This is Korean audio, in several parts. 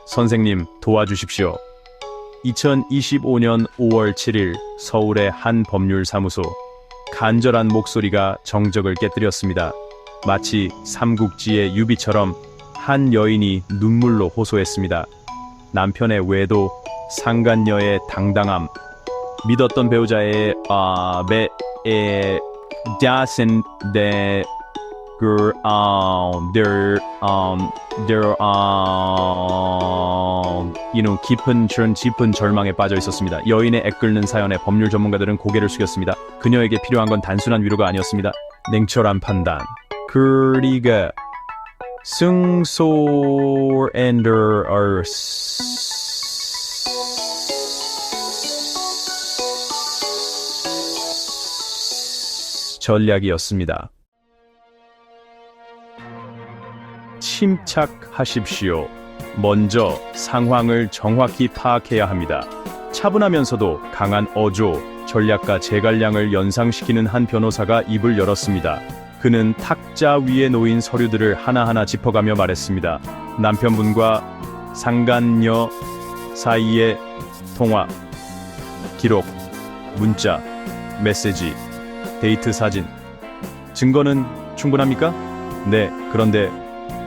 선생님 도와주십시오. 2025년 5월 7일 서울의 한 법률사무소. 간절한 목소리가 정적을 깨뜨렸습니다. 마치 삼국지의 유비처럼 한 여인이 눈물로 호소했습니다. 남편의 외도, 상간녀의 당당함, 믿었던 배우자의 다신 데 깊은 절망에 빠져 있었습니다. 여인의 애끓는 사연에 법률 전문가들은 고개를 숙였습니다. 그녀에게 필요한 건 단순한 위로가 아니었습니다. 냉철한 판단. 그리고 전략이었습니다. 침착하십시오. 먼저 상황을 정확히 파악해야 합니다. 차분하면서도 강한 어조, 전략가 제갈량을 연상시키는 한 변호사가 입을 열었습니다. 그는 탁자 위에 놓인 서류들을 하나하나 짚어가며 말했습니다. 남편분과 상간녀 사이의 통화, 기록, 문자, 메시지, 데이트 사진. 증거는 충분합니까? 네, 그런데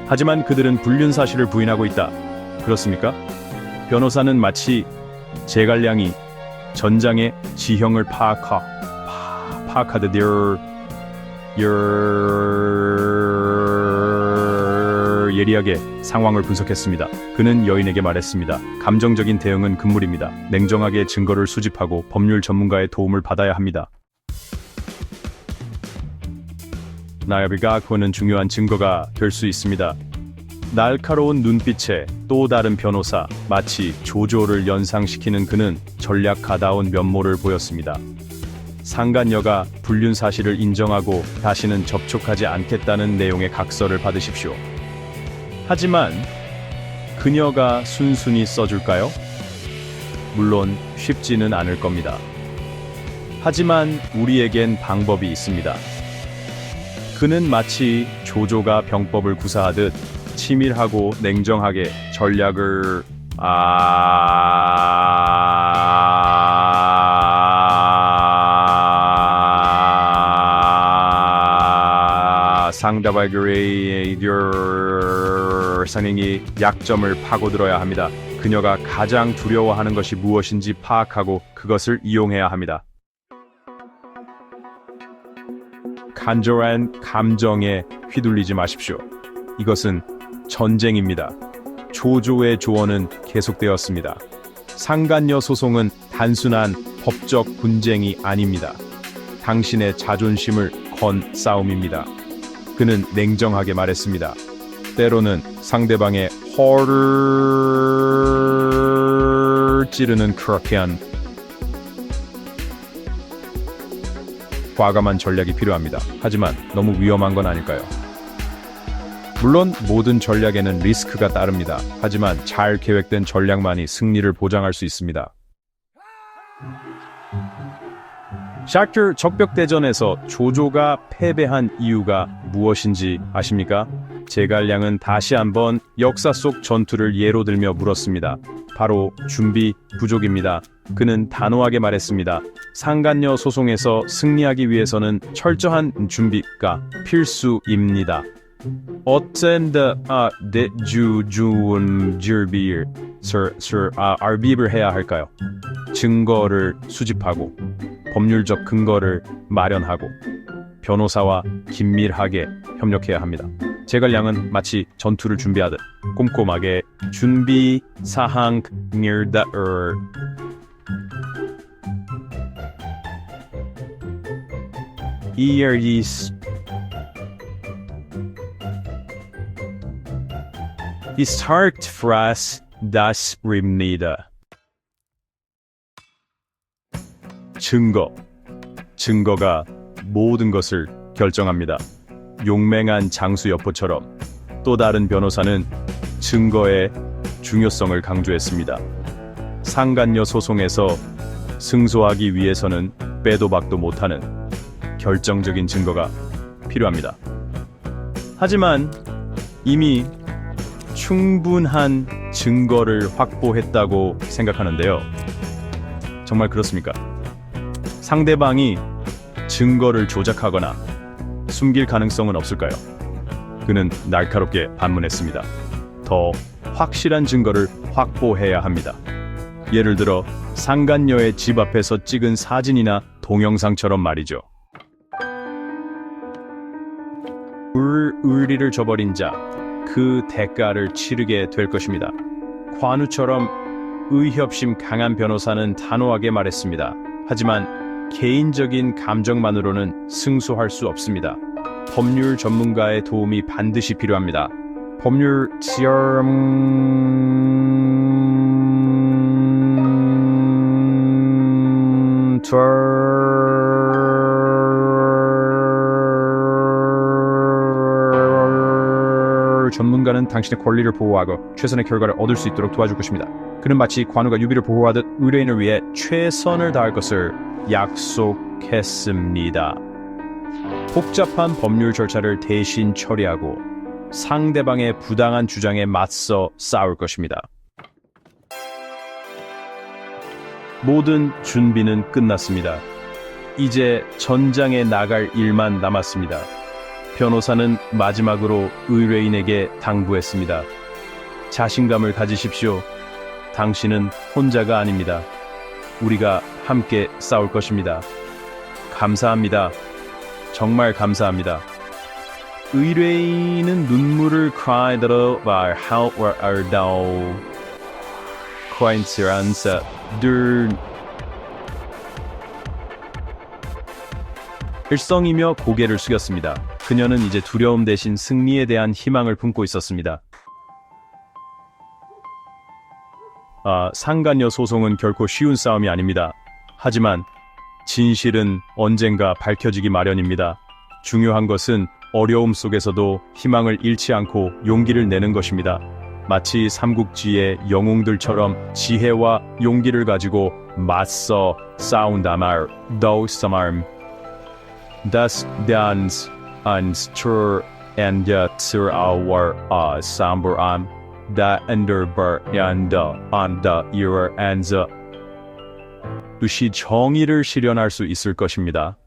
하지만 그들은 불륜 사실을 부인하고 있다. 그렇습니까? 변호사는 마치 제갈량이 전장의 지형을 파악하듯 예리하게 상황을 분석했습니다. 그는 여인에게 말했습니다. 감정적인 대응은 금물입니다. 냉정하게 증거를 수집하고 법률 전문가의 도움을 받아야 합니다. 나야비가 그는 중요한 증거가 될 수 있습니다. 날카로운 눈빛에 또 다른 변호사, 마치 조조를 연상시키는 그는 전략가다운 면모를 보였습니다. 상간녀가 불륜 사실을 인정하고 다시는 접촉하지 않겠다는 내용의 각서를 받으십시오. 하지만 그녀가 순순히 써줄까요? 물론 쉽지는 않을 겁니다. 하지만 우리에겐 방법이 있습니다. 그는 마치 조조가 병법을 구사하듯 치밀하고 냉정하게 전략을 상대방의 선행이 약점을 파고들어야 합니다. 그녀가 가장 두려워하는 것이 무엇인지 파악하고 그것을 이용해야 합니다. 간절한 감정에 휘둘리지 마십시오. 이것은 전쟁입니다. 조조의 조언은 계속되었습니다. 상간녀 소송은 단순한 법적 분쟁이 아닙니다. 당신의 자존심을 건 싸움입니다. 그는 냉정하게 말했습니다. 때로는 상대방의 허를 찌르는 크라케한 과감한 전략이 필요합니다. 하지만 너무 위험한 건 아닐까요? 물론 모든 전략에는 리스크가 따릅니다. 하지만 잘 계획된 전략만이 승리를 보장할 수 있습니다. 샤크 적벽대전에서 조조가 패배한 이유가 무엇인지 아십니까? 제갈량은 다시 한번 역사 속 전투를 예로 들며 물었습니다. 바로 준비 부족입니다. 그는 단호하게 말했습니다. 상간녀 소송에서 승리하기 위해서는 철저한 준비가 필수입니다. 준비를 해야 할까요? 증거를 수집하고 법률적 근거를 마련하고 변호사와 긴밀하게 협력해야 합니다. 제갈량은 마치 전투를 준비하듯 꼼꼼하게 준비 사항 Start phrase das rimnida. 증거가 모든 것을 결정합니다. 용맹한 장수 여포처럼 또 다른 변호사는 증거의 중요성을 강조했습니다. 상간녀 소송에서 승소하기 위해서는 빼도 박도 못하는 결정적인 증거가 필요합니다. 하지만 이미 충분한 증거를 확보했다고 생각하는데요. 정말 그렇습니까? 상대방이 증거를 조작하거나 숨길 가능성은 없을까요? 그는 날카롭게 반문했습니다. 더 확실한 증거를 확보해야 합니다. 예를 들어 상간녀의 집 앞에서 찍은 사진이나 동영상처럼 말이죠. 의리를 저버린 자, 그 대가를 치르게 될 것입니다. 관우처럼 의협심 강한 변호사는 단호하게 말했습니다. 하지만 개인적인 감정만으로는 승소할 수 없습니다. 법률 전문가의 도움이 반드시 필요합니다. 법률 전문가는 당신의 권리를 보호하고 최선의 결과를 얻을 수 있도록 도와줄 것입니다. 그는 마치 관우가 유비를 보호하듯 의뢰인을 위해 최선을 다할 것을 약속했습니다. 복잡한 법률 절차를 대신 처리하고 상대방의 부당한 주장에 맞서 싸울 것입니다. 모든 준비는 끝났습니다. 이제 전장에 나갈 일만 남았습니다. 변호사는 마지막으로 의뢰인에게 당부했습니다. 자신감을 가지십시오. 당신은 혼자가 아닙니다. 우리가 함께 싸울 것입니다. 감사합니다. 정말 감사합니다. 의뢰인은 눈물을 cry들어 말 하울어도 코인스란사 들 일성이며 고개를 숙였습니다. 그녀는 이제 두려움 대신 승리에 대한 희망을 품고 있었습니다. 상간녀 소송은 결코 쉬운 싸움이 아닙니다. 하지만 진실은 언젠가 밝혀지기 마련입니다. 중요한 것은 어려움 속에서도 희망을 잃지 않고 용기를 내는 것입니다. 마치 삼국지의 영웅들처럼 지혜와 용기를 가지고 맞서 싸운다 말, 도스마름. Das dans ans tur and zur our samburam da underber and on the year and the 뜻이 정의를 실현할 수 있을 것입니다.